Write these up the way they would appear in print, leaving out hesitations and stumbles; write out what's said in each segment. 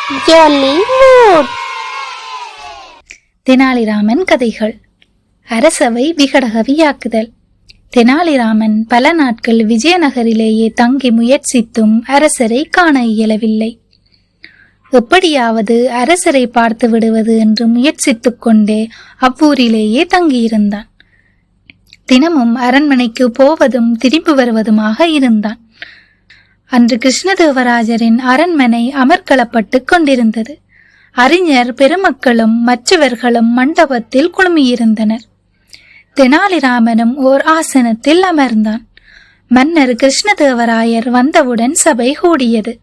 Jollywood. Tenali Raman கதைகள். அரசவை விகடகவியாக்குதல். தெனாலிராமன் பல நாட்கள் விஜயநகரிலேயே தங்கி முயற்சித்தும் அரசரை காண இயலவில்லை. எப்படியாவது அரசரை பார்த்து விடுவது என்று முயற்சித்துக் கொண்டே அவ்வூரிலேயே தங்கியிருந்தான். தினமும் அரண்மனைக்கு போவதும் திரும்பி வருவதுமாக இருந்தான். அன்று கிருஷ்ணதேவராஜரின் அரண்மனை அமர்க்களப்பட்டு கொண்டிருந்தது. அறிஞர் பெருமக்களும் மற்றவர்களும் மண்டபத்தில் குழுமியிருந்தனர். தெனாலிராமனும் ஓர் ஆசனத்தில் அமர்ந்தான். மன்னர் கிருஷ்ணதேவராயர் வந்தவுடன் சபை கூடியது.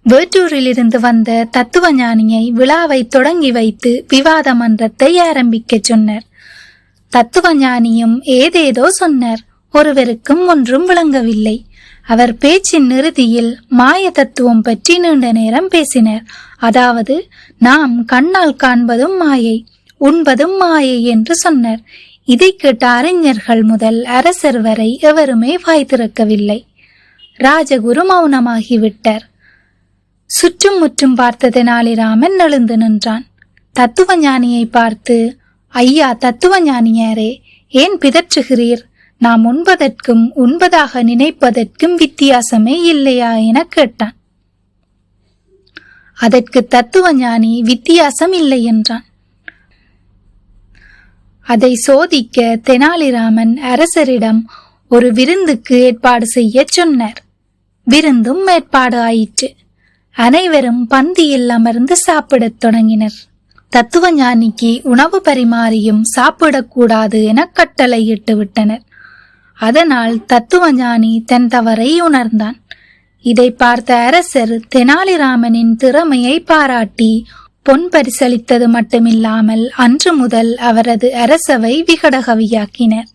வேட்டூரிலிருந்து வந்த தத்துவ ஞானியை விழாவை தொடங்கி வைத்து விவாத மன்றத்தை ஆரம்பிக்க சொன்னார். தத்துவ ஞானியும் ஏதேதோ சொன்னார். ஒருவருக்கும் ஒன்றும் விளங்கவில்லை. அவர் பேச்சின் இறுதியில் மாய தத்துவம் பற்றி நீண்ட நேரம் பேசினார். அதாவது நாம் கண்ணால் காண்பதும் மாயை, உண்பதும் மாயை என்று சொன்னார். இதை கேட்ட அறிஞர்கள் முதல் அரசர் வரை எவருமே வாய் திறக்கவில்லை. ராஜகுரு மௌனமாகிவிட்டார். சுற்றும் முற்றும் பார்த்த தெனாலிராமன் எழுந்து நின்றான். தத்துவ ஞானியை பார்த்து, ஐயா தத்துவ ஞானியாரே, ஏன் பிதற்றுகிறீர்? நாம் உண்பதற்கும் உண்பதாக நினைப்பதற்கும் வித்தியாசமே இல்லையா என கேட்டான். அதற்கு தத்துவ ஞானி வித்தியாசம் இல்லை என்றான். அதை சோதிக்க தெனாலிராமன் அரசரிடம் ஒரு விருந்துக்கு ஏற்பாடு செய்ய சொன்னார். விருந்தும் ஏற்பாடு ஆயிற்று. அனைவரும் பந்தியில் அமர்ந்து சாப்பிடத் தொடங்கினர். தத்துவ ஞானிக்கு உணவு பரிமாறியும் சாப்பிடக்கூடாது என கட்டளையிட்டு விட்டனர். அதனால் தத்துவ ஞானி தன் தவறை உணர்ந்தான். இதை பார்த்த அரசர் தெனாலிராமனின் திறமையை பாராட்டி பொன் பரிசளித்தது மட்டுமில்லாமல் அன்று முதல் அவரது அரசவை விகடகவியாக்கினர்.